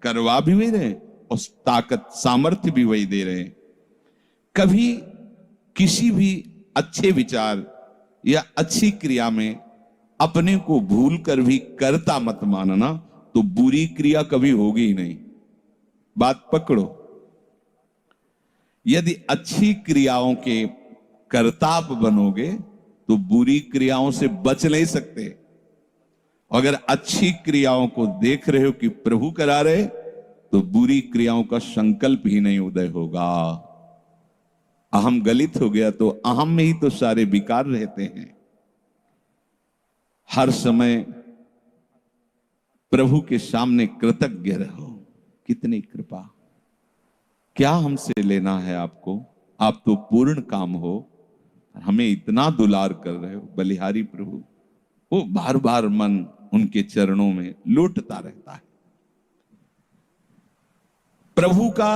करवा भी वही रहे और ताकत सामर्थ्य भी वही दे रहे हैं। कभी किसी भी अच्छे विचार या अच्छी क्रिया में अपने को भूल कर भी करता मत मानना, तो बुरी क्रिया कभी होगी ही नहीं। बात पकड़ो। यदि अच्छी क्रियाओं के करताप बनोगे तो बुरी क्रियाओं से बच नहीं सकते। अगर अच्छी क्रियाओं को देख रहे हो कि प्रभु करा रहे, तो बुरी क्रियाओं का संकल्प ही नहीं उदय होगा। अहम गलित हो गया तो अहम में ही तो सारे विकार रहते हैं। हर समय प्रभु के सामने कृतज्ञ रहो। कितनी कृपा, क्या हमसे लेना है आपको, आप तो पूर्ण काम हो, हमें इतना दुलार कर रहे हो। बलिहारी प्रभु, वो बार बार मन उनके चरणों में लौटता रहता है। प्रभु का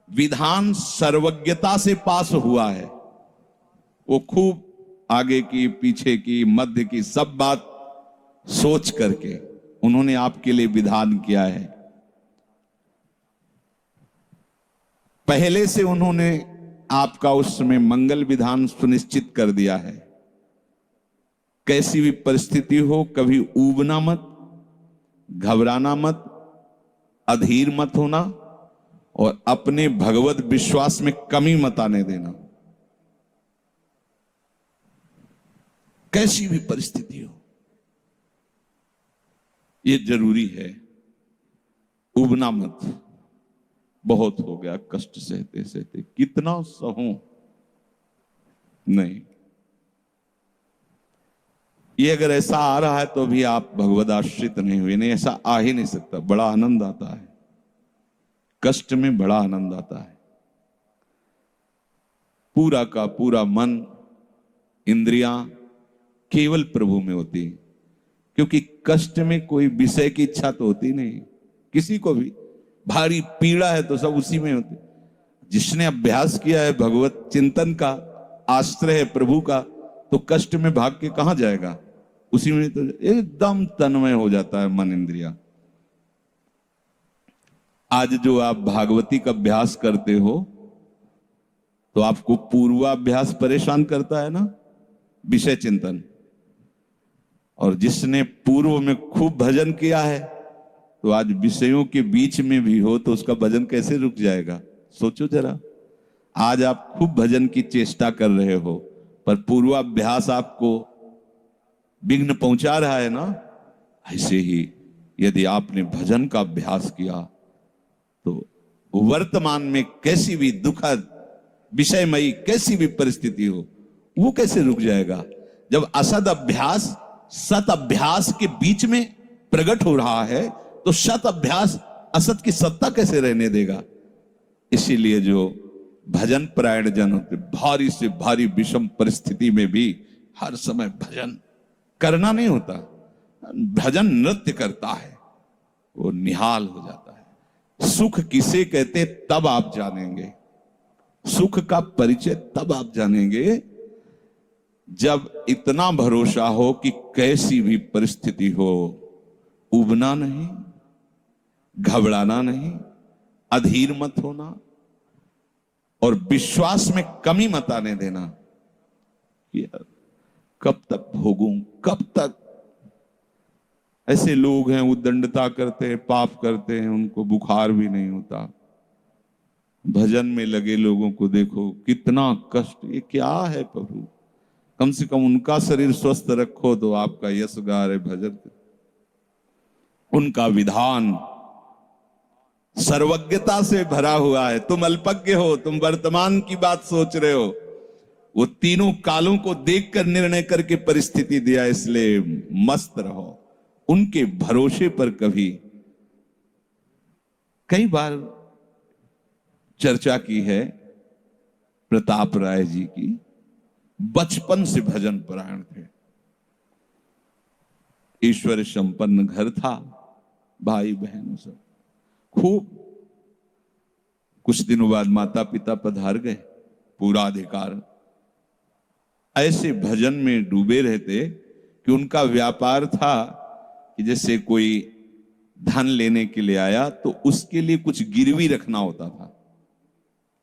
विधान सर्वज्ञता से पास हुआ है। वो खूब आगे की, पीछे की, मध्य की सब बात सोच करके उन्होंने आपके लिए विधान किया है। पहले से उन्होंने आपका उस समय मंगल विधान सुनिश्चित कर दिया है। कैसी भी परिस्थिति हो, कभी ऊबना मत, घबराना मत, अधीर मत होना और अपने भगवत विश्वास में कमी मत आने देना। कैसी भी परिस्थिति हो, यह जरूरी है। उबना मत। बहुत हो गया कष्ट सहते सहते, कितना सहूं, नहीं। ये अगर ऐसा आ रहा है तो भी आप भगवद आश्रित नहीं हुए। नहीं, ऐसा आ ही नहीं सकता। बड़ा आनंद आता है कष्ट में, बड़ा आनंद आता है। पूरा का पूरा मन, इंद्रियां केवल प्रभु में होती है। क्योंकि कष्ट में कोई विषय की इच्छा तो होती नहीं किसी को भी। भारी पीड़ा है तो सब उसी में होती। जिसने अभ्यास किया है भगवत चिंतन का, आश्रय है प्रभु का, तो कष्ट में भाग के कहां जाएगा। उसी में तो एकदम तन्मय हो जाता है मन, इंद्रिया। आज जो आप भागवती का अभ्यास करते हो तो आपको पूर्वाभ्यास परेशान करता है ना, विषय चिंतन। और जिसने पूर्व में खूब भजन किया है तो आज विषयों के बीच में भी हो तो उसका भजन कैसे रुक जाएगा। सोचो जरा। आज आप खूब भजन की चेष्टा कर रहे हो पर पूर्वाभ्यास आपको विघ्न पहुंचा रहा है ना। ऐसे ही यदि आपने भजन का अभ्यास किया तो वर्तमान में कैसी भी दुखद विषयमयी कैसी भी परिस्थिति हो, वो कैसे रुक जाएगा। जब असद अभ्यास सत अभ्यास के बीच में प्रकट हो रहा है तो सत अभ्यास असत की सत्ता कैसे रहने देगा। इसीलिए जो भजन परायण जन होते, भारी से भारी विषम परिस्थिति में भी हर समय भजन करना नहीं होता, भजन नृत्य करता है, वो निहाल हो जाता है। सुख किसे कहते तब आप जानेंगे। सुख का परिचय तब आप जानेंगे जब इतना भरोसा हो कि कैसी भी परिस्थिति हो, उबना नहीं, घबराना नहीं, अधीर मत होना और विश्वास में कमी मत आने देना। यार कब तक भोगूं, कब तक। ऐसे लोग हैं उद्दंडता करते हैं, पाप करते हैं, उनको बुखार भी नहीं होता। भजन में लगे लोगों को देखो कितना कष्ट। ये क्या है प्रभु, कम से कम उनका शरीर स्वस्थ रखो तो आपका यश गा रहे भजन। उनका विधान सर्वज्ञता से भरा हुआ है। तुम अल्पज्ञ हो, तुम वर्तमान की बात सोच रहे हो। वो तीनों कालों को देखकर निर्णय करके परिस्थिति दिया, इसलिए मस्त रहो उनके भरोसे पर। कभी कई बार चर्चा की है प्रताप राय जी की। बचपन से भजन परायण थे, ईश्वर संपन्न घर था, भाई बहन सब खूब। कुछ दिनों बाद माता पिता पधार गए, पूरा अधिकार। ऐसे भजन में डूबे रहते कि उनका व्यापार था कि जैसे कोई धन लेने के लिए आया तो उसके लिए कुछ गिरवी रखना होता था,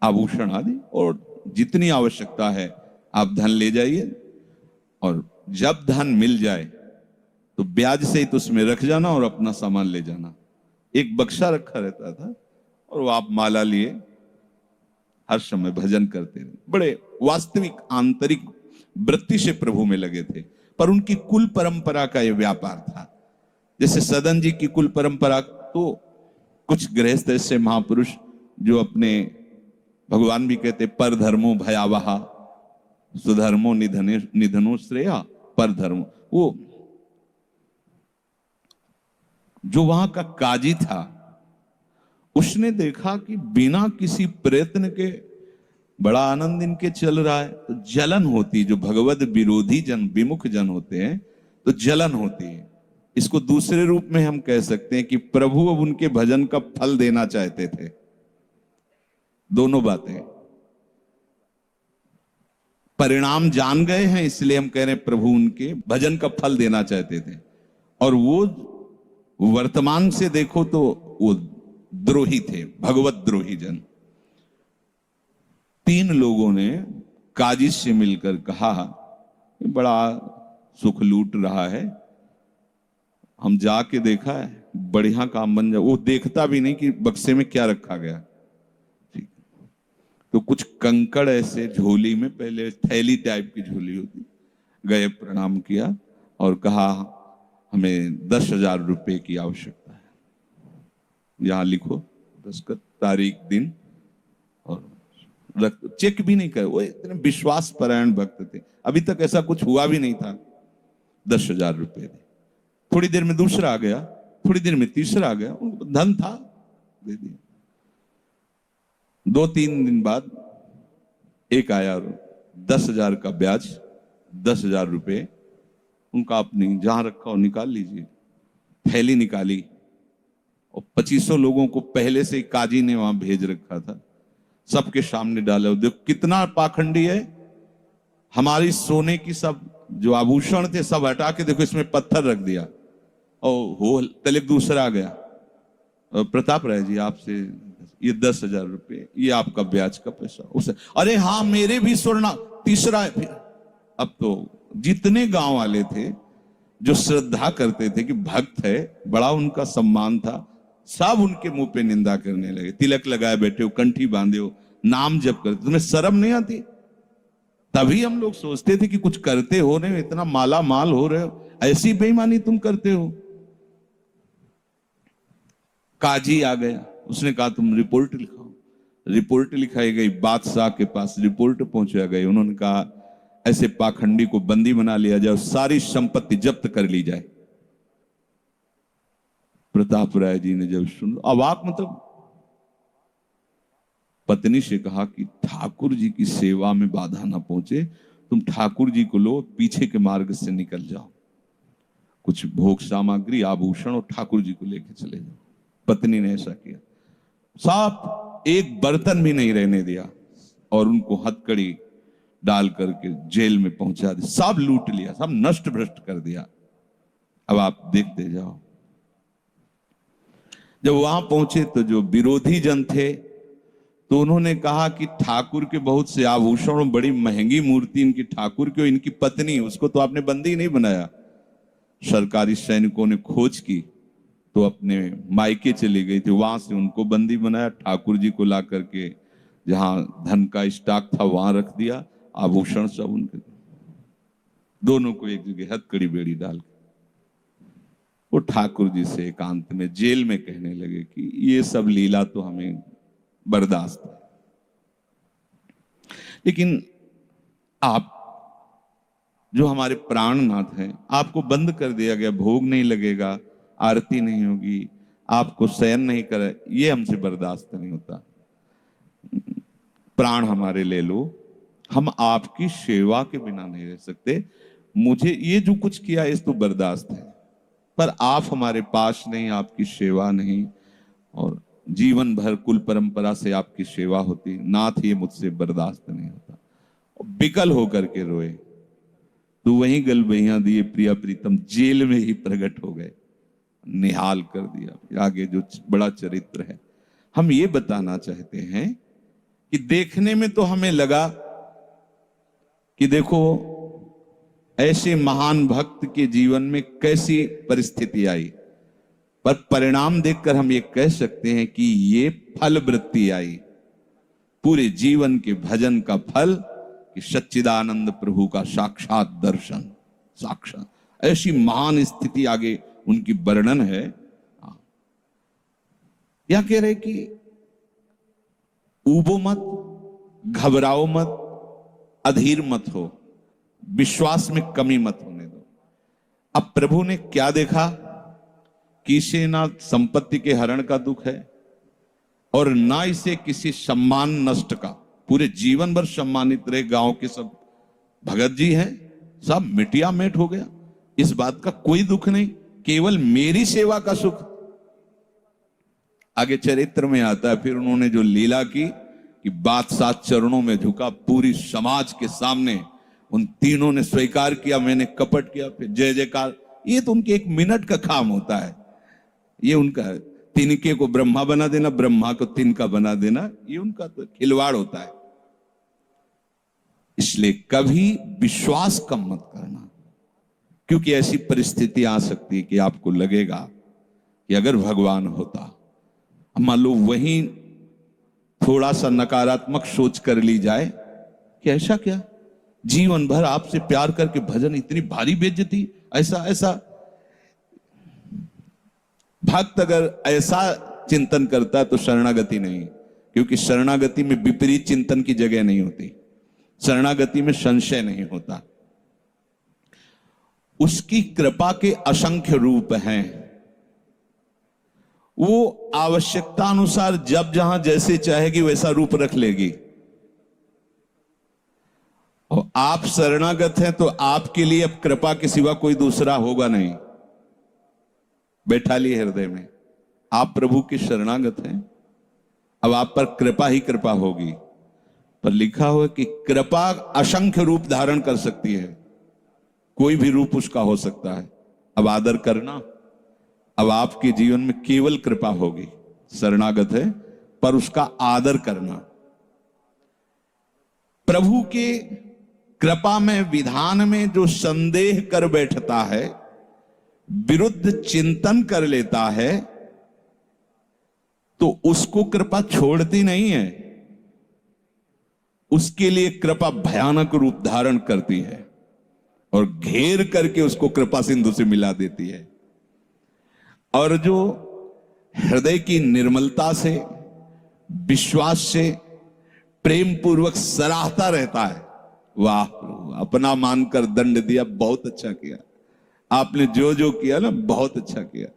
आभूषण आदि, और जितनी आवश्यकता है आप धन ले जाइए, और जब धन मिल जाए तो ब्याज सहित उसमें रख जाना और अपना सामान ले जाना। एक बक्सा रखा रहता था और वो आप माला लिए हर समय भजन करते रहे। बड़े वास्तविक आंतरिक वृत्ति से प्रभु में लगे थे, पर उनकी कुल परंपरा का यह व्यापार था। जैसे सदन जी की कुल परंपरा, तो कुछ गृहस्थ ऐसे महापुरुष जो अपने, भगवान भी कहते पर धर्मो भयावहा सुधर्मो निधनो श्रेया, पर धर्म, वो जो वहां का काजी था उसने देखा कि बिना किसी प्रयत्न के बड़ा आनंद इनके चल रहा है, तो जलन होती, जो भगवत विरोधी जन, विमुख जन होते हैं तो जलन होती है। इसको दूसरे रूप में हम कह सकते हैं कि प्रभु अब उनके भजन का फल देना चाहते थे। दोनों बातें, परिणाम जान गए हैं इसलिए हम कह रहे हैं प्रभु उनके भजन का फल देना चाहते थे, और वो वर्तमान से देखो तो वो द्रोही थे, भगवत द्रोही जन। 3 लोगों ने काजी से मिलकर कहा बड़ा सुख लूट रहा है, हम जाके देखा है, बढ़िया काम बन जाए। वो देखता भी नहीं कि बक्से में क्या रखा गया। ठीक, तो कुछ कंकड़ ऐसे झोली में, पहले थैली टाइप की झोली होती, गए, प्रणाम किया और कहा हमें 10,000 रुपए की आवश्यकता है, यहां लिखो दस्तखत, तारीख, दिन, और चेक भी नहीं करे। वो इतने विश्वास परायण भक्त थे, अभी तक ऐसा कुछ हुआ भी नहीं था। 10,000 रुपए दे। थोड़ी देर में दूसरा आ गया, थोड़ी देर में तीसरा आ गया, उनको धन था, दे दिया। 2-3 दिन बाद एक आया और 10,000 का ब्याज, 10,000 रुपए उनका, अपनी जहां रखा हो निकाल लीजिए। थैली निकाली और 2500 लोगों को पहले से काजी ने वहां भेज रखा था, सबके सामने डाला। देखो कितना पाखंडी है, हमारी सोने की सब जो आभूषण थे सब हटा के देखो इसमें पत्थर रख दिया, और हो तले दूसरा आ गया, प्रताप राय जी आपसे ये 10,000 रुपए, ये आपका ब्याज का पैसा। उसे अरे हाँ मेरे भी स्वर्ण, तीसरा है। फिर अब तो जितने गांव वाले थे जो श्रद्धा करते थे कि भक्त है, बड़ा उनका सम्मान था, सब उनके मुंह पे निंदा करने लगे। तिलक लगाए बैठे हो, कंठी बांधे हो, नाम जप करते, तुम्हें शर्म नहीं आती? तभी हम लोग सोचते थे कि कुछ करते हो रहे हो, इतना माला माल हो रहे हो, ऐसी बेईमानी तुम करते हो। काजी आ गया, उसने कहा तुम रिपोर्ट लिखाओ। रिपोर्ट लिखाई गई, बादशाह के पास रिपोर्ट पहुंचाया गई। उन्होंने कहा ऐसे पाखंडी को बंदी बना लिया जाए, सारी संपत्ति जब्त कर ली जाए। प्रताप राय जी ने जब सुन, अवाक, मतलब पत्नी से कहा कि ठाकुर जी की सेवा में बाधा ना पहुंचे, तुम ठाकुर जी को लो, पीछे के मार्ग से निकल जाओ, कुछ भोग सामग्री, आभूषण और ठाकुर जी को लेके चले जाओ। पत्नी ने ऐसा किया, साफ एक बर्तन भी नहीं रहने दिया, और उनको हथकड़ी डाल करके जेल में पहुंचा दिया, सब लूट लिया, सब नष्ट भ्रष्ट कर दिया। अब आप देखते जाओ। जब वहां पहुंचे तो जो विरोधी जन थे तो उन्होंने कहा कि ठाकुर के बहुत से आभूषण और बड़ी महंगी मूर्ति इनकी ठाकुर की, इनकी पत्नी, उसको तो आपने बंदी नहीं बनाया। सरकारी सैनिकों ने खोज की तो अपने मायके चली गई थी, वहां से उनको बंदी बनाया, ठाकुर जी को ला करके जहां धन का स्टॉक था वहां रख दिया, आभूषण सब उनके, दोनों को एक जगह हथकड़ी बेड़ी डाल के वो ठाकुर जी से एकांत में जेल में कहने लगे कि ये सब लीला तो हमें बर्दाश्त है, लेकिन आप जो हमारे प्राणनाथ हैं, आपको बंद कर दिया गया, भोग नहीं लगेगा, आरती नहीं होगी, आपको शयन नहीं करे, ये हमसे बर्दाश्त नहीं होता। प्राण हमारे ले लो, हम आपकी सेवा के बिना नहीं रह सकते। मुझे ये जो कुछ किया इस तो बर्दाश्त है, पर आप हमारे पास नहीं, आपकी सेवा नहीं, और जीवन भर कुल परंपरा से आपकी सेवा होती, नाथ ये मुझसे बर्दाश्त नहीं होता। बिकल होकर के रोए तो वहीं गल बहिया दिए प्रिया प्रीतम जेल में ही प्रकट हो गए। निहाल कर दिया। फिर आगे जो बड़ा चरित्र है, हम ये बताना चाहते हैं कि देखने में तो हमें लगा कि देखो ऐसे महान भक्त के जीवन में कैसी परिस्थिति आई, पर परिणाम देखकर हम ये कह सकते हैं कि ये फल वृत्ति आई, पूरे जीवन के भजन का फल कि सच्चिदानंद प्रभु का साक्षात दर्शन, साक्षात ऐसी महान स्थिति आगे उनकी वर्णन है। या कह रहे कि ऊबो मत, घबराओ मत, अधीर मत हो, विश्वास में कमी मत होने दो। अब प्रभु ने क्या देखा कि इसे ना संपत्ति के हरण का दुख है और ना इसे किसी सम्मान नष्ट का, पूरे जीवन भर सम्मानित रहे, गांव के सब भगत जी हैं, सब मिटिया मेट हो गया, इस बात का कोई दुख नहीं, केवल मेरी सेवा का सुख। आगे चरित्र में आता है फिर उन्होंने जो लीला की कि बादशाह चरणों में झुका, पूरी समाज के सामने उन तीनों ने स्वीकार किया मैंने कपट किया, फिर जय जयकार। ये तो उनके एक मिनट का काम होता है, ये उनका तिनके को ब्रह्मा बना देना, ब्रह्मा को तिनका बना देना, ये उनका तो खिलवाड़ होता है। इसलिए कभी विश्वास कम मत करना, क्योंकि ऐसी परिस्थिति आ सकती है कि आपको लगेगा कि अगर भगवान होता, मान लो वहीं थोड़ा सा नकारात्मक सोच कर ली जाए कि ऐसा क्या, जीवन भर आपसे प्यार करके भजन, इतनी भारी बेइज्जती, ऐसा ऐसा। भक्त अगर ऐसा चिंतन करता है तो शरणागति नहीं, क्योंकि शरणागति में विपरीत चिंतन की जगह नहीं होती, शरणागति में संशय नहीं होता। उसकी कृपा के असंख्य रूप हैं, वो आवश्यकता अनुसार जब जहां जैसे चाहेगी वैसा रूप रख लेगी। और आप शरणागत हैं तो आपके लिए अब कृपा के सिवा कोई दूसरा होगा नहीं। बैठा लिए हृदय में, आप प्रभु के शरणागत हैं, अब आप पर कृपा ही कृपा होगी। पर लिखा हुआ कि कृपा असंख्य रूप धारण कर सकती है, कोई भी रूप उसका हो सकता है। अब आदर करना, अब आपके जीवन में केवल कृपा होगी, शरणागत है पर उसका आदर करना। प्रभु के कृपा में, विधान में जो संदेह कर बैठता है, विरुद्ध चिंतन कर लेता है, तो उसको कृपा छोड़ती नहीं है, उसके लिए कृपा भयानक रूप धारण करती है और घेर करके उसको कृपा सिंधु से मिला देती है। और जो हृदय की निर्मलता से, विश्वास से, प्रेम पूर्वक सराहता रहता है, वाह प्रभु अपना मानकर दंड दिया, बहुत अच्छा किया, आपने जो जो किया ना बहुत अच्छा किया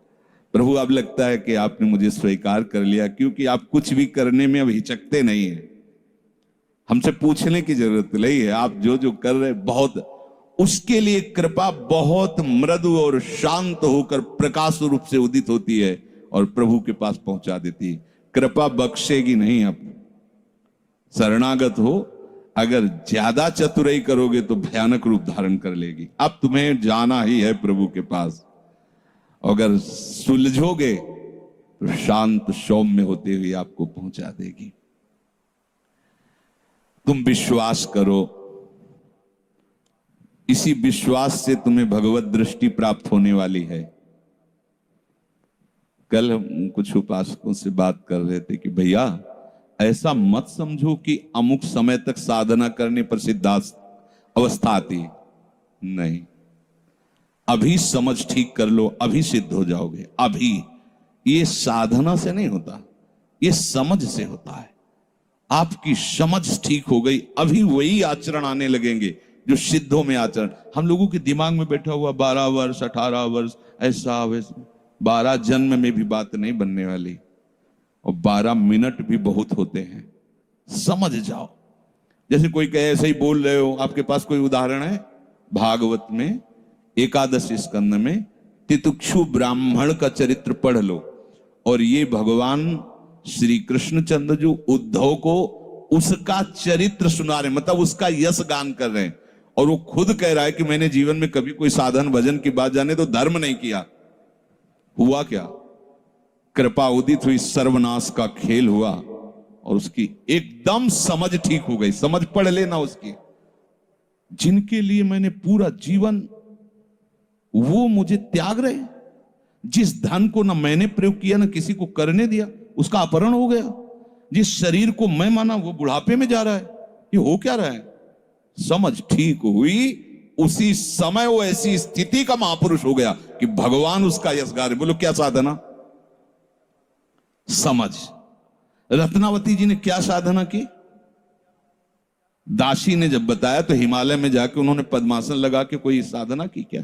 प्रभु। अब लगता है कि आपने मुझे स्वीकार कर लिया, क्योंकि आप कुछ भी करने में अब हिचकते नहीं है, हमसे पूछने की जरूरत नहीं है, आप जो जो कर रहे बहुत। उसके लिए कृपा बहुत मृदु और शांत होकर प्रकाश रूप से उदित होती है और प्रभु के पास पहुंचा देती है। कृपा बख्शेगी नहीं। आप शरणागत हो, अगर ज्यादा चतुराई करोगे तो भयानक रूप धारण कर लेगी। अब तुम्हें जाना ही है प्रभु के पास, अगर सुलझोगे तो शांत सौम्य होते हुए आपको पहुंचा देगी। तुम विश्वास करो, इसी विश्वास से तुम्हें भगवत दृष्टि प्राप्त होने वाली है। कल हम कुछ उपासकों से बात कर रहे थे कि भैया ऐसा मत समझो कि अमुक समय तक साधना करने पर सिद्धार्थ अवस्था आती है, नहीं, अभी समझ ठीक कर लो, अभी सिद्ध हो जाओगे। अभी ये साधना से नहीं होता, ये समझ से होता है। आपकी समझ ठीक हो गई, अभी वही आचरण आने लगेंगे जो सिद्धों में आचरण। हम लोगों के दिमाग में बैठा हुआ 12 वर्ष 18 वर्ष ऐसा वैसा, 12 जन्म में भी बात नहीं बनने वाली, और 12 मिनट भी बहुत होते हैं। समझ जाओ, जैसे कोई कहे ऐसे ही बोल रहे हो। आपके पास कोई उदाहरण है? भागवत में 11 स्कंद में तितिक्षु ब्राह्मण का चरित्र पढ़ लो, और ये भगवान श्री कृष्णचंद्र जो उद्धव को उसका चरित्र सुना रहे, मतलब उसका यश गान कर रहे हैं। और वो खुद कह रहा है कि मैंने जीवन में कभी कोई साधन भजन की बात जाने तो धर्म नहीं किया, हुआ क्या? कृपा उदित हुई, सर्वनाश का खेल हुआ और उसकी एकदम समझ ठीक हो गई। समझ पढ़ लेना उसकी। जिनके लिए मैंने पूरा जीवन, वो मुझे त्याग रहे। जिस धन को ना मैंने प्रयोग किया ना किसी को करने दिया, उसका अपहरण हो गया। जिस शरीर को मैं माना वो बुढ़ापे में जा रहा है। ये हो क्या रहा है? समझ ठीक हुई, उसी समय वो ऐसी स्थिति का महापुरुष हो गया कि भगवान उसका यशगार। बोलो क्या साधना? समझ। रत्नावती जी ने क्या साधना की? दासी ने जब बताया तो हिमालय में जाके उन्होंने पद्मासन लगा के कोई साधना की क्या?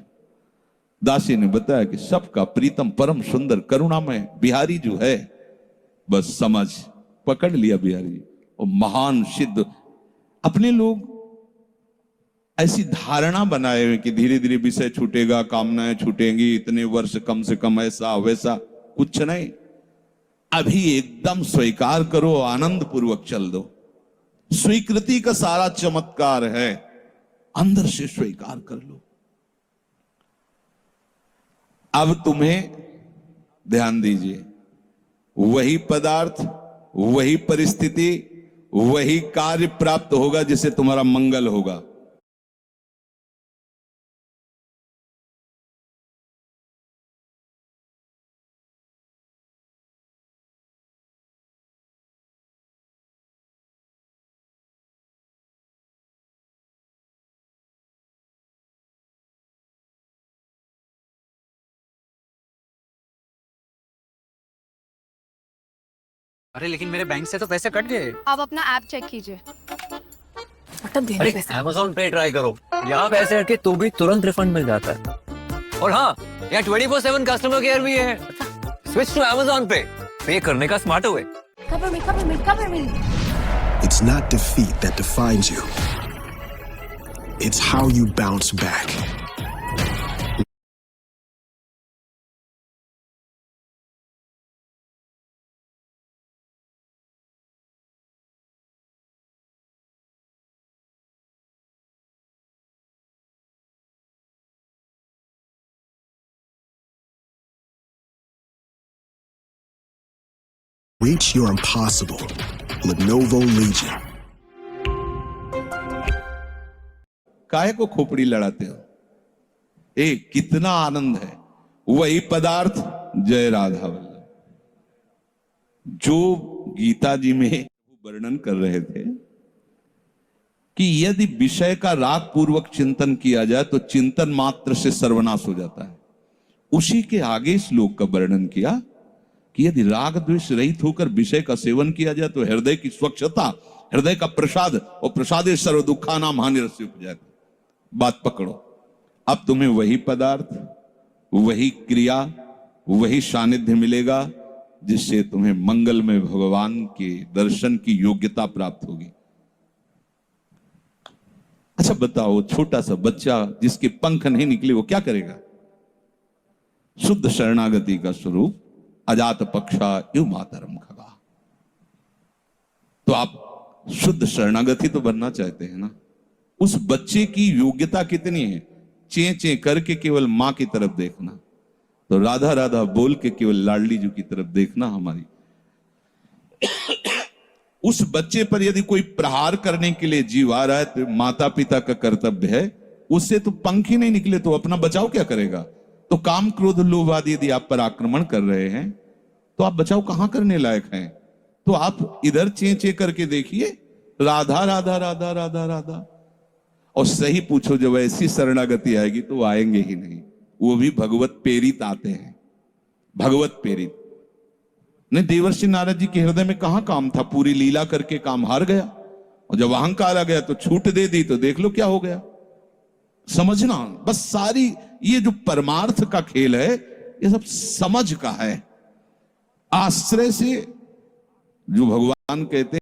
दासी ने बताया कि सबका प्रीतम परम सुंदर करुणामय बिहारी जो है, बस समझ पकड़ लिया बिहारी जी। और महान सिद्ध। अपने लोग ऐसी धारणा बनाए हुए कि धीरे धीरे विषय छूटेगा, कामनाएं छूटेंगी, इतने वर्ष कम से कम, ऐसा वैसा। कुछ नहीं, अभी एकदम स्वीकार करो, आनंद पूर्वक चल दो। स्वीकृति का सारा चमत्कार है, अंदर से स्वीकार कर लो। अब तुम्हें ध्यान दीजिए, वही पदार्थ, वही परिस्थिति, वही कार्य प्राप्त होगा जिससे तुम्हारा मंगल होगा। अरे लेकिन मेरे बैंक से तो पैसे कट गए। आप अपना ऐप चेक कीजिए। अरे Amazon पे ट्राई करो, यहाँ पैसे रखे तो भी तुरंत रिफंड मिल जाता है। और हाँ, यहाँ 24/7 कस्टमर केयर भी है। स्विच टू Amazon पे, पे करने का smart way. Cover me. It's not defeat that defines you. It's how you bounce back. Reach your impossible. Lenovo Legion. काहे को खोपड़ी लड़ाते हो? कितना आनंद है। वही पदार्थ, जय राधा वल्लभ, जो गीता जी में वर्णन कर रहे थे कि यदि विषय का राग पूर्वक चिंतन किया जाए तो चिंतन मात्र से सर्वनाश हो जाता है। उसी के आगे श्लोक का वर्णन किया कि यदि राग द्वेष रहित होकर विषय का सेवन किया जाए तो हृदय की स्वच्छता, हृदय का प्रसाद, और प्रसादे सर्व दुखा नाम हानिरस्य उपजाति। बात पकड़ो। अब तुम्हें वही पदार्थ, वही क्रिया, वही सानिध्य मिलेगा जिससे तुम्हें मंगल में भगवान के दर्शन की योग्यता प्राप्त होगी। अच्छा बताओ, छोटा सा बच्चा जिसके पंख नहीं निकले वो क्या करेगा? शुद्ध शरणागति का स्वरूप अजात पक्षा यु मातरम खगा। तो आप शुद्ध शरणागति तो बनना चाहते हैं ना? उस बच्चे की योग्यता कितनी है? चे चे करके केवल मां की तरफ देखना, तो राधा राधा बोल के केवल लाडली जी की तरफ देखना हमारी। उस बच्चे पर यदि कोई प्रहार करने के लिए जीव आ रहा है तो माता पिता का कर्तव्य है, उससे तो पंख ही नहीं निकले तो अपना बचाव क्या करेगा? तो काम क्रोध लोभ आदि यदि आप पर आक्रमण कर रहे हैं तो आप बचाव कहां करने लायक हैं? तो आप इधर चे चे करके देखिए, राधा राधा राधा राधा राधा। और सही पूछो, जब ऐसी शरणागति आएगी तो आएंगे ही नहीं। वो भी भगवत प्रेरित आते हैं, भगवत प्रेरित। नहीं, देवर्षि नारद जी के हृदय में कहां काम था? पूरी लीला करके काम हार गया, और जब अहंकार आ गया तो छूट दे दी तो देख लो क्या हो गया। समझना बस, सारी ये जो परमार्थ का खेल है ये सब समझ का है। आश्रय से जो भगवान कहते हैं